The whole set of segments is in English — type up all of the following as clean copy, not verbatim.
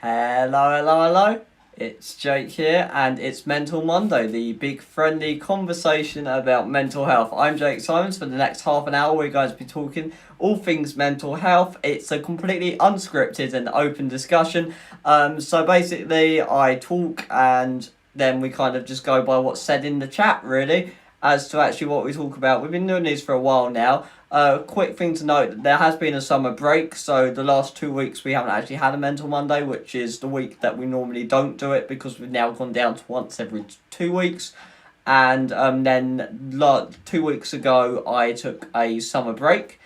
Hello. It's Jake here, and it's Mental Monday, the big friendly conversation about mental health. I'm Jake Symons. For the next half an hour, we're going to be talking all things mental health. It's a completely unscripted and open discussion. So basically, I talk and then we kind of just go by what's said in the chat, really, as to actually what we talk about. We've been doing these for a while now. Quick thing to note, there has been a summer break, so the last 2 weeks we haven't actually had a Mental Monday, which is the week that we normally don't do it because we've now gone down to once every 2 weeks. And then 2 weeks ago I took a summer break,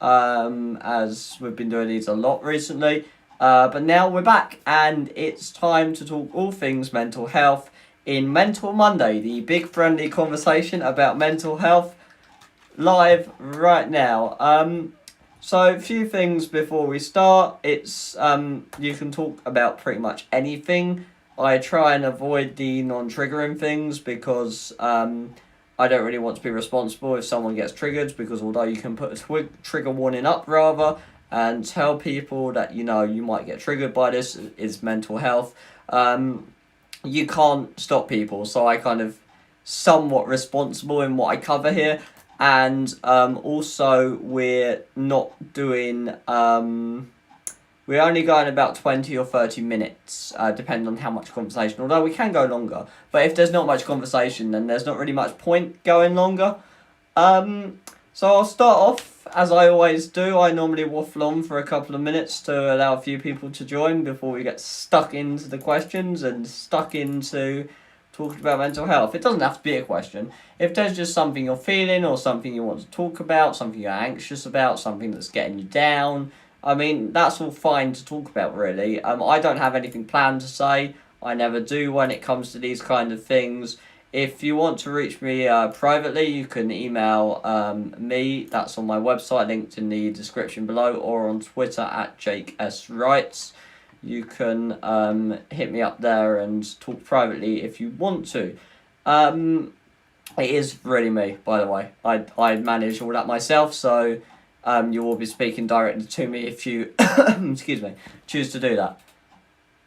as we've been doing these a lot recently. But now we're back and it's time to talk all things mental health in Mental Monday, the big friendly conversation about mental health, live right now. So a few things before we start. It's you can talk about pretty much anything. I try and avoid the non-triggering things because I don't really want to be responsible if someone gets triggered, because although you can put a trigger warning up rather and tell people that you might get triggered by this, is mental health, you can't stop people. So I kind of somewhat responsible in what I cover here. And also we're not doing, we're only going about 20 or 30 minutes, depending on how much conversation, although we can go longer. But if there's not much conversation, then there's not really much point going longer. So I'll start off, as I always do. I normally waffle on for a couple of minutes to allow a few people to join before we get stuck into the questions and stuck into talking about mental health. It doesn't have to be a question. If there's just something you're feeling or something you want to talk about, something you're anxious about, something that's getting you down, I mean, that's all fine to talk about, really. I don't have anything planned to say. I never do when it comes to these kind of things. If you want to reach me privately, you can email me. That's on my website, linked in the description below, or on Twitter at Jake S. Writes. You can hit me up there and talk privately if you want to. It is really me, by the way. I manage all that myself, so you will be speaking directly to me if you excuse me, choose to do that.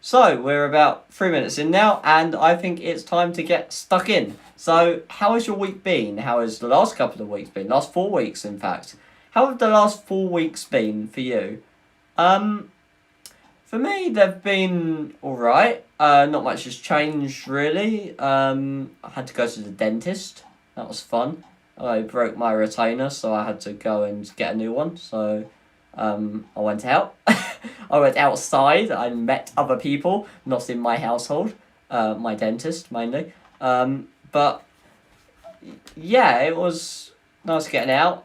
So we're about 3 minutes in now, and I think it's time to get stuck in. So how has your week been? How has the last couple of weeks been? Last 4 weeks, in fact. How have the last 4 weeks been for you? For me, they've been alright. Not much has changed, really. I had to go to the dentist. That was fun. I broke my retainer, so I had to go and get a new one. So I went out. I went outside. I met other people, not in my household. My dentist, mainly. But yeah, it was nice getting out.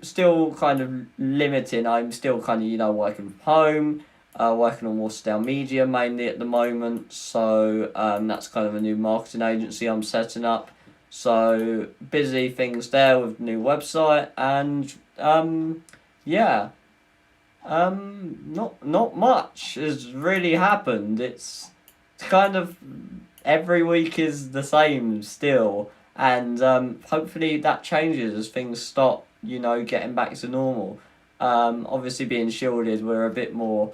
Still kind of limiting. I'm still kind of, working from home. Working on Waterdown Media mainly at the moment, so that's kind of a new marketing agency I'm setting up. So busy things there with new website, and not much has really happened. It's kind of every week is the same still, and hopefully that changes as things start getting back to normal. Obviously being shielded, we're a bit more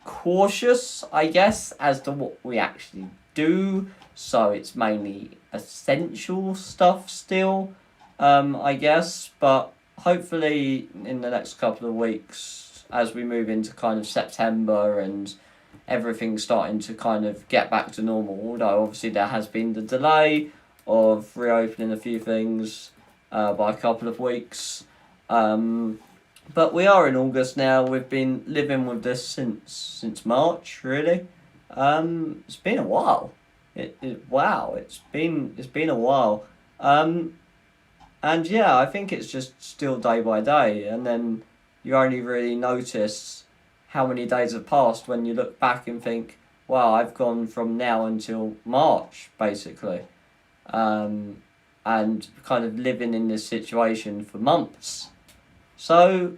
cautious, I guess, as to what we actually do. So it's mainly essential stuff still, I guess. But hopefully in the next couple of weeks, as we move into kind of September and everything's starting to kind of get back to normal, although obviously there has been the delay of reopening a few things by a couple of weeks. But we are in August now. We've been living with this since March, really. It's been a while. It's been a while. And yeah, I think it's just still day by day, and then you only really notice how many days have passed when you look back and think, wow, I've gone from now until March, basically. And kind of living in this situation for months. So,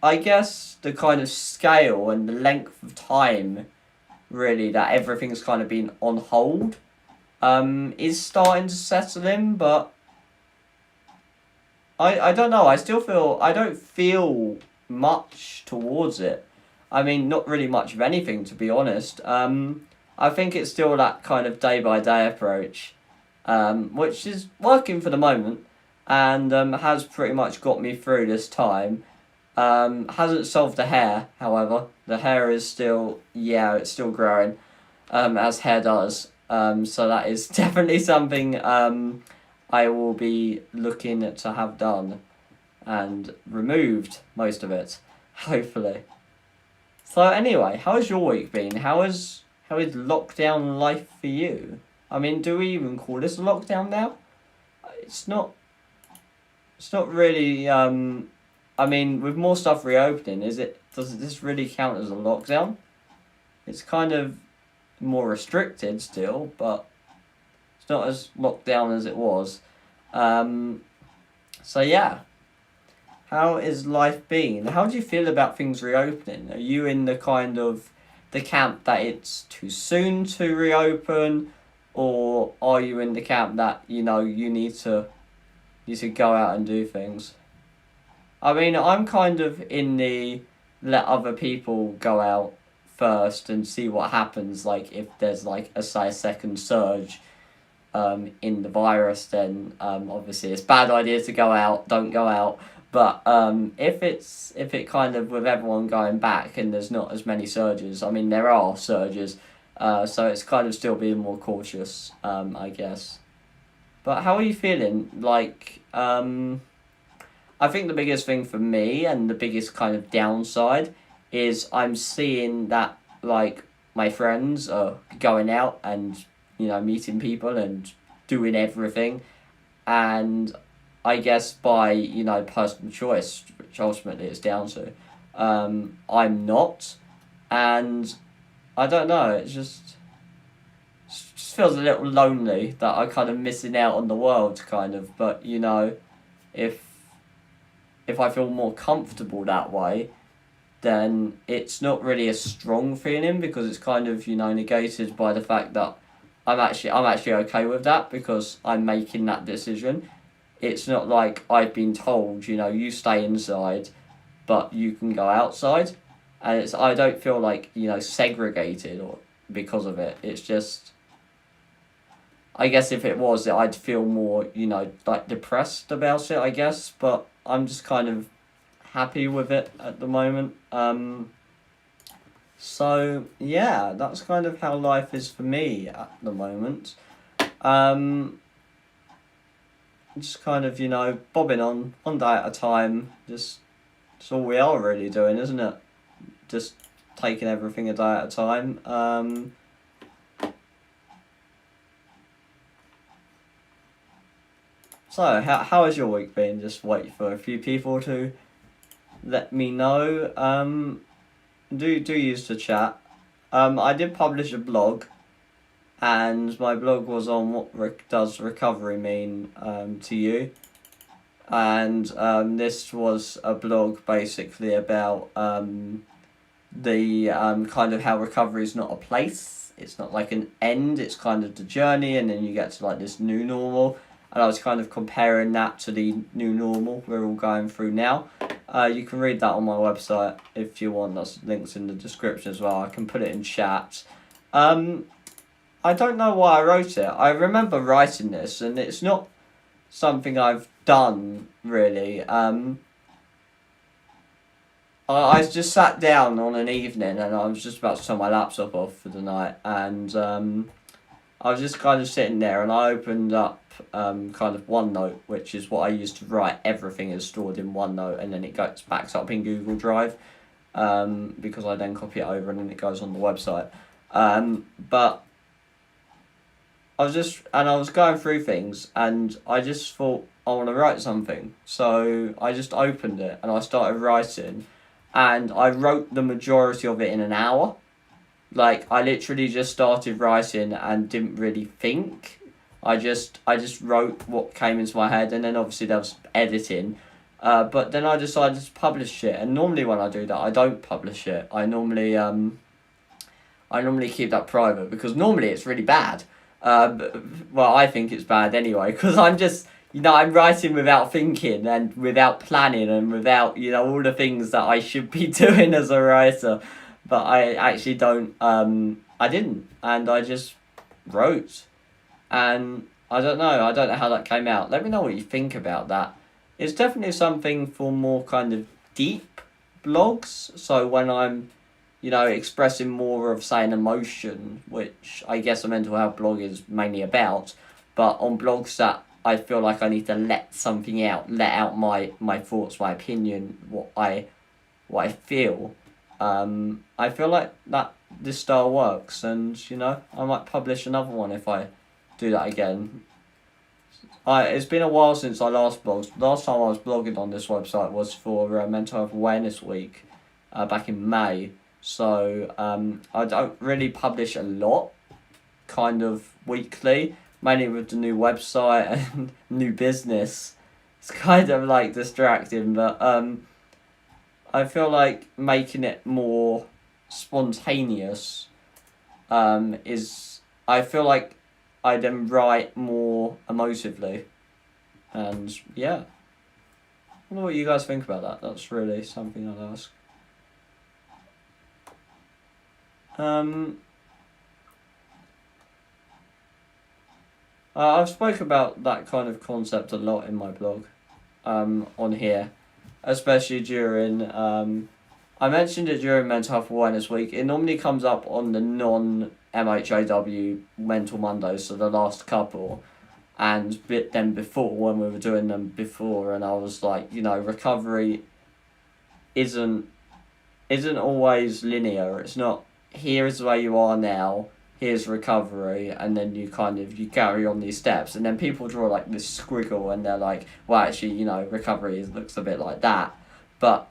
I guess the kind of scale and the length of time, really, that everything's kind of been on hold, is starting to settle in, but I don't know, I don't feel much towards it. I mean, not really much of anything, to be honest. I think it's still that kind of day by day approach, which is working for the moment, and has pretty much got me through this time. Hasn't solved the hair, however. The hair is still, yeah, it's still growing, as hair does. So that is definitely something I will be looking to have done and removed, most of it, hopefully. So anyway, how has your week been? How is lockdown life for you? I mean, do we even call this a lockdown now? It's not. It's not really. I mean, with more stuff reopening, is it? Does this really count as a lockdown? It's kind of more restricted still, but it's not as locked down as it was. So yeah, how is life been? How do you feel about things reopening? Are you in the kind of the camp that it's too soon to reopen, or are you in the camp that you need to go out and do things? I mean, I'm kind of in the let other people go out first and see what happens. Like if there's like a second surge in the virus, then obviously it's a bad idea to go out. Don't go out. But if it kind of with everyone going back and there's not as many surges, I mean there are surges, so it's kind of still being more cautious, I guess. But how are you feeling? Like, I think the biggest thing for me and the biggest kind of downside is I'm seeing that like my friends are going out and meeting people and doing everything, and I guess by personal choice, which ultimately it's down to, I'm not, and I don't know. It just feels a little lonely that I kind of missing out on the world, kind of. But if I feel more comfortable that way, then it's not really a strong feeling because it's kind of negated by the fact that I'm actually okay with that because I'm making that decision. It's not like I've been told, you stay inside, but you can go outside, and I don't feel like segregated or because of it. It's just, I guess if it was, I'd feel more like depressed about it, I guess. But I'm just kind of happy with it at the moment. So yeah, that's kind of how life is for me at the moment. Just kind of bobbing on one day at a time. Just that's all we are really doing, isn't it? Just taking everything a day at a time. So how has your week been? Just wait for a few people to let me know. Do use the chat. I did publish a blog, and my blog was on what does recovery mean to you, and this was a blog basically about the kind of how recovery is not a place. It's not like an end. It's kind of the journey, and then you get to like this new normal. And I was kind of comparing that to the new normal we're all going through now. You can read that on my website if you want. There's links in the description as well. I can put it in chat. I don't know why I wrote it. I remember writing this, and it's not something I've done really. I just sat down on an evening, and I was just about to turn my laptop off for the night, and I was just kind of sitting there, and I opened up kind of OneNote, which is what I use to write. Everything is stored in OneNote, and then it goes backs up in Google Drive, because I then copy it over and then it goes on the website. But I was going through things, and I just thought I want to write something, so I just opened it and I started writing, and I wrote the majority of it in an hour. Like, I literally just started writing and didn't really think. I just wrote what came into my head, and then obviously there was editing. But then I decided to publish it, and normally when I do that, I don't publish it. I normally keep that private because normally it's really bad. Well, I think it's bad anyway because I'm just I'm writing without thinking and without planning and without all the things that I should be doing as a writer. but I actually don't. I didn't, and I just wrote, and I don't know. I don't know how that came out. Let me know what you think about that. It's definitely something for more kind of deep blogs. So when I'm, expressing more of, say, an emotion, which I guess a mental health blog is mainly about, but on blogs that I feel like I need to let something out, let out my thoughts, my opinion, what I feel. I feel like that this style works, and I might publish another one if I do that again. It's been a while since I last blogged. Last time I was blogging on this website was for Mental Health Awareness Week, back in May. So I don't really publish a lot, kind of weekly, mainly with the new website and new business. It's kind of like distracting, but I feel like making it more spontaneous is. I feel like I then write more emotively, and yeah. I wonder what you guys think about that. That's really something I'd ask. Um, I've spoke about that kind of concept a lot in my blog, on here, especially during. I mentioned it during Mental Health Awareness Week. It normally comes up on the non-MHAW Mental Mondays, so the last couple, and then before when we were doing them before, and I was like, recovery isn't always linear. It's not, here is where you are now, here's recovery, and then you carry on these steps, and then people draw like this squiggle, and they're like, well, actually, recovery looks a bit like that, but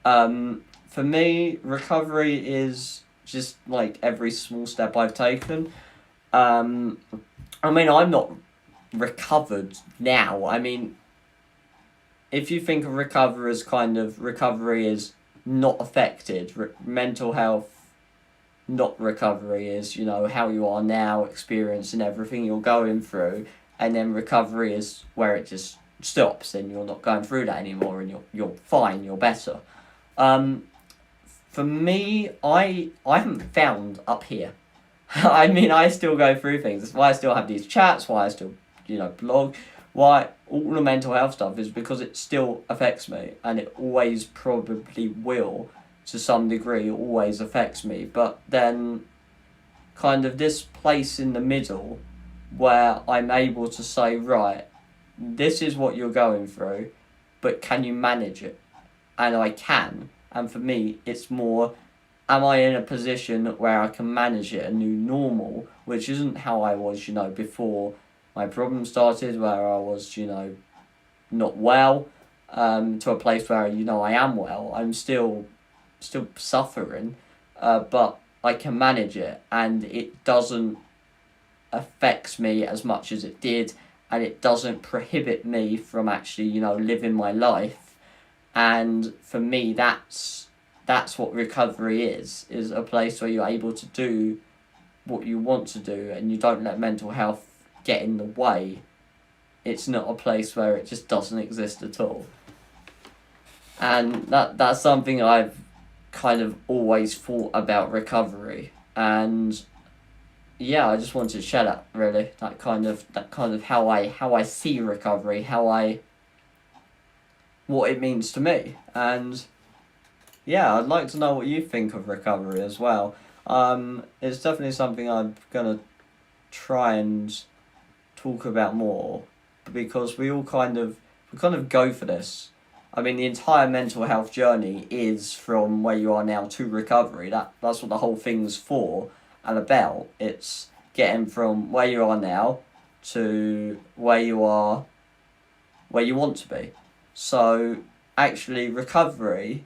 for me, recovery is just like every small step I've taken. I mean, I'm not recovered now. I mean, if you think of recovery as recovery is not affected, mental health, not recovery is, how you are now, experiencing everything you're going through, and then recovery is where it just stops and you're not going through that anymore, and you're fine, you're better. For me, I haven't found up here. I mean, I still go through things. That's why I still have these chats, why I still, blog, why all the mental health stuff is because it still affects me, and it always probably will, to some degree, always affects me. But then, kind of this place in the middle where I'm able to say, right, this is what you're going through, but can you manage it? And I can. And for me, it's more, am I in a position where I can manage it, a new normal, which isn't how I was, before my problem started, where I was, not well, to a place where, I am well. I'm still suffering, but I can manage it, and it doesn't affect me as much as it did, and it doesn't prohibit me from actually, living my life. And for me, that's what recovery is a place where you're able to do what you want to do, and you don't let mental health get in the way. It's not a place where it just doesn't exist at all. And that's something I've kind of always thought about recovery. And yeah, I just wanted to share that, really. That kind of how I see recovery, what it means to me. And yeah, I'd like to know what you think of recovery as well. It's definitely something I'm gonna try and talk about more, because we kind of go for this. I mean, the entire mental health journey is from where you are now to recovery. That's what the whole thing's for and about. It's getting from where you are now to where you want to be. So actually, recovery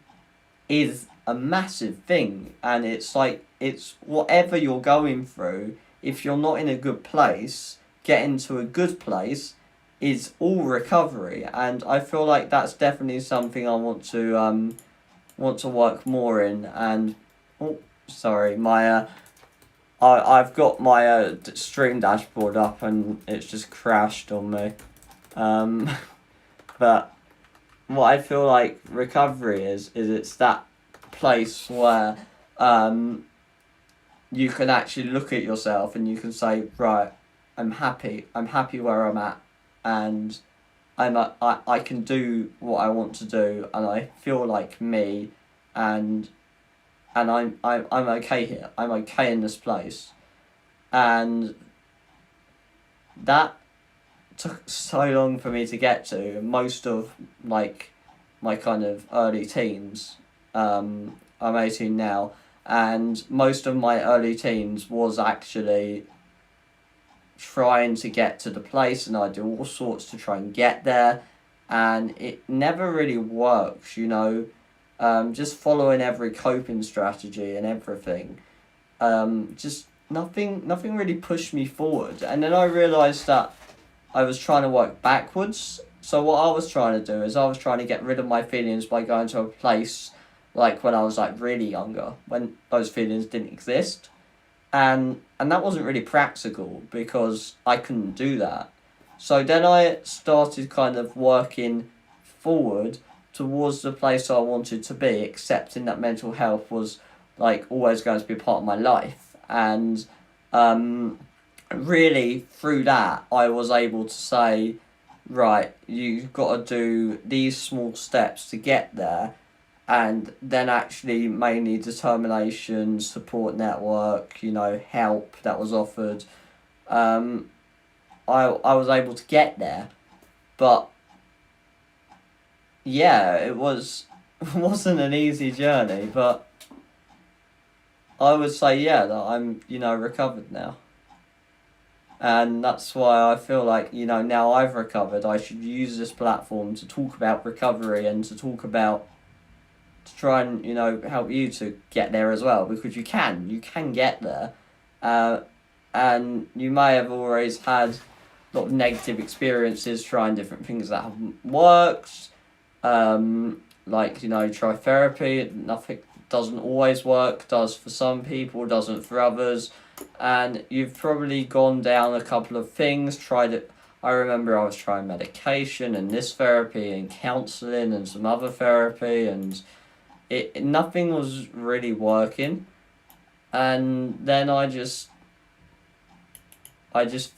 is a massive thing, and it's whatever you're going through. If you're not in a good place, getting to a good place is all recovery, and I feel like that's definitely something I want to work more in. And I've got my stream dashboard up and it's just crashed on me. But what I feel like recovery is it's that place where um, you can actually look at yourself and you can say, right, I'm happy where I'm at, and I can do what I want to do, and I feel like me, and I'm okay here. I'm okay in this place, and that took so long for me to get to. Most of like my kind of early teens. I'm 18 now, and most of my early teens was actually trying to get to the place, and I do all sorts to try and get there, and it never really works, you know. Just following every coping strategy and everything. Just nothing really pushed me forward, and then I realised that I was trying to work backwards. So what I was trying to do is I was trying to get rid of my feelings by going to a place like when I was like really younger, when those feelings didn't exist. And that wasn't really practical because I couldn't do that. So then I started kind of working forward towards the place I wanted to be, accepting that mental health was like always going to be part of my life. And really through that I was able to say, right, you've got to do these small steps to get there, and then actually mainly determination, support network, you know, help that was offered. um, I was able to get there, but yeah, it wasn't an easy journey, but I would say, yeah, that I'm, you know, recovered now. And that's why I feel like, you know, now I've recovered, I should use this platform to talk about recovery and to talk about, to try and, you know, help you to get there as well, because you can get there. uh, and you may have always had a lot of negative experiences trying different things that haven't worked. Like, you know, try therapy, nothing doesn't always work, does for some people, doesn't for others, and you've probably gone down a couple of things, tried it. I remember I was trying medication and this therapy and counselling and some other therapy, and nothing was really working. And then I just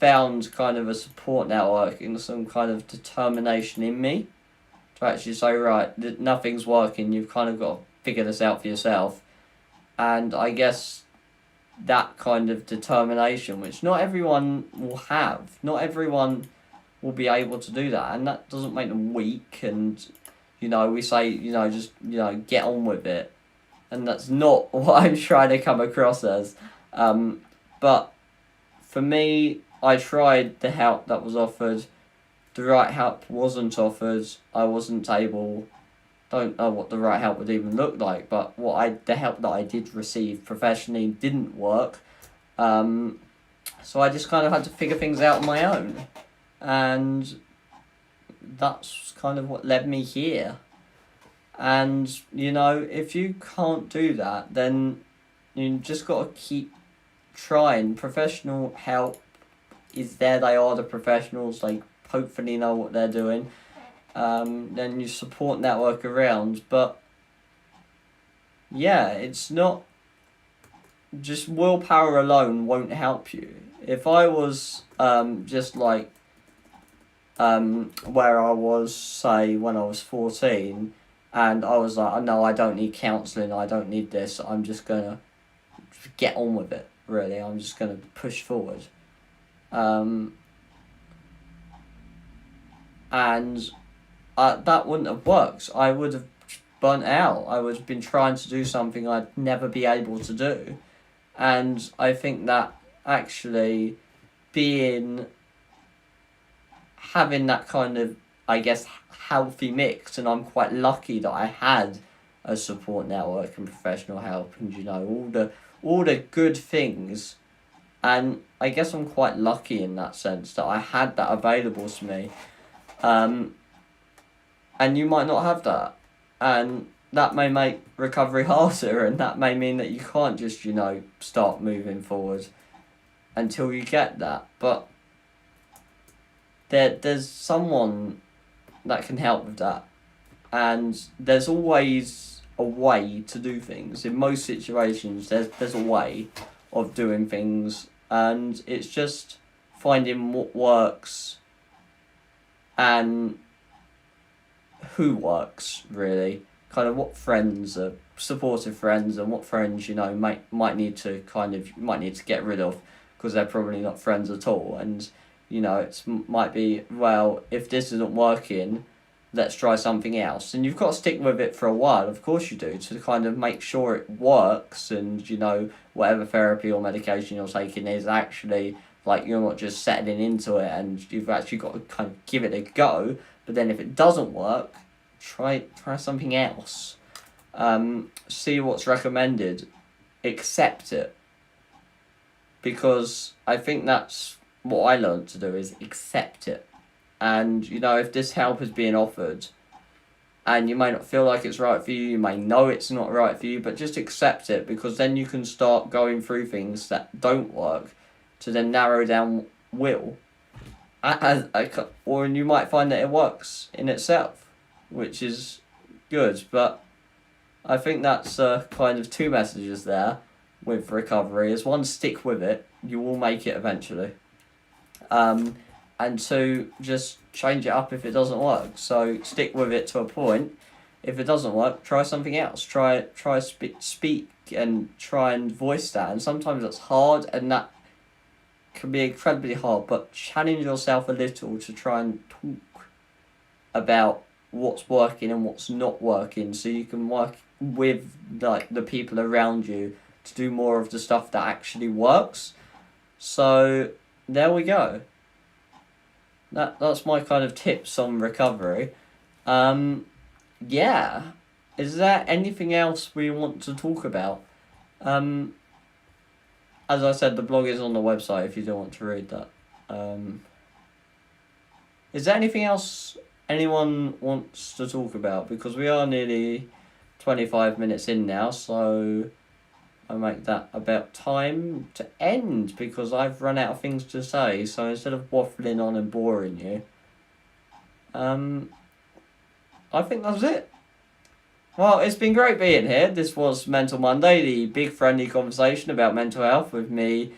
found kind of a support network and some kind of determination in me to actually say, right, nothing's working, you've kind of got to figure this out for yourself. And I guess that kind of determination, which not everyone will have, not everyone will be able to do that, and that doesn't make them weak. And, you know, we say, you know, just, you know, get on with it, and that's not what I'm trying to come across as. But for me, I tried the help that was offered. The right help wasn't offered. I wasn't able. Don't know what the right help would even look like, but the help that I did receive professionally didn't work. So I just kind of had to figure things out on my own, and that's kind of what led me here. And, you know, if you can't do that, then you just got to keep trying. Professional help is there. They are the professionals. They hopefully know what they're doing. Then you support network around. But yeah, it's not just willpower alone won't help you. If I was just like where I was, say, when I was 14, and I was like, oh, no, I don't need counselling, I don't need this, I'm just gonna get on with it, really. I'm just gonna push forward. And that wouldn't have worked. I would have burnt out. I would have been trying to do something I'd never be able to do. And I think that actually having that kind of, I guess, healthy mix, and I'm quite lucky that I had a support network and professional help, and, you know, all the good things. And I guess I'm quite lucky in that sense that I had that available to me. And you might not have that, and that may make recovery harder, and that may mean that you can't just, you know, start moving forward until you get that. But there's someone that can help with that, and there's always a way to do things. In most situations, there's a way of doing things, and it's just finding what works and who works, really. Kind of what friends are supportive friends, and what friends, you know, might need to get rid of because they're probably not friends at all. And, you know, might be, well, if this isn't working, let's try something else. And you've got to stick with it for a while, of course you do, to kind of make sure it works, and, you know, whatever therapy or medication you're taking is actually, like, you're not just settling into it, and you've actually got to kind of give it a go. But then if it doesn't work, try something else. See what's recommended. Accept it. Because I think that's what I learned to do, is accept it. And, you know, if this help is being offered, and you may not feel like it's right for you, you may know it's not right for you, but just accept it, because then you can start going through things that don't work to then narrow down will. Or you might find that it works in itself, which is good. But I think that's kind of two messages there with recovery. Is one, stick with it, you will make it eventually. And two, just change it up if it doesn't work. So stick with it to a point. If it doesn't work, try something else. Try speak and try and voice that. And sometimes that's hard, and that can be incredibly hard, but challenge yourself a little to try and talk about what's working and what's not working, so you can work with, like, the people around you to do more of the stuff that actually works. So there we go. That's my kind of tips on recovery. Yeah. Is there anything else we want to talk about? As I said, the blog is on the website if you don't want to read that. Is there anything else anyone wants to talk about? Because we are nearly 25 minutes in now, so I make that about time to end, because I've run out of things to say. So instead of waffling on and boring you, I think that's it. Well, it's been great being here. This was Mental Monday, the big friendly conversation about mental health with me,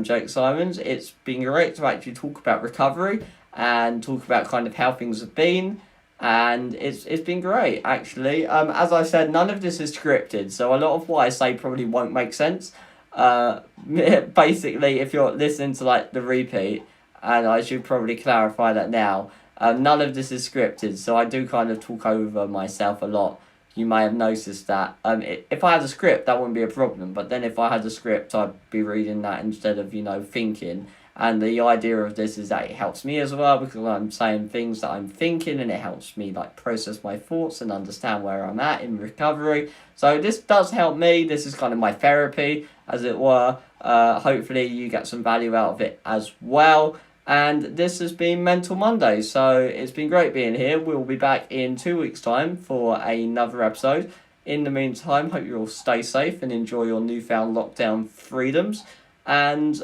Jake Symons. It's been great to actually talk about recovery and talk about kind of how things have been. And it's been great, actually. As I said, none of this is scripted, so a lot of what I say probably won't make sense. Basically, if you're listening to, like, the repeat, and I should probably clarify that now, none of this is scripted, so I do kind of talk over myself a lot. You may have noticed that. If I had a script, that wouldn't be a problem, but then if I had a script, I'd be reading that instead of, you know, thinking. And the idea of this is that it helps me as well, because I'm saying things that I'm thinking, and it helps me, like, process my thoughts and understand where I'm at in recovery. So this does help me. This is kind of my therapy, as it were. Hopefully you get some value out of it as well. And this has been Mental Monday, so it's been great being here. We'll be back in 2 weeks' time for another episode. In the meantime, hope you all stay safe and enjoy your newfound lockdown freedoms. And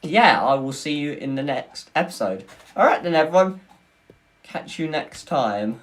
yeah, I will see you in the next episode. Alright then, everyone. Catch you next time.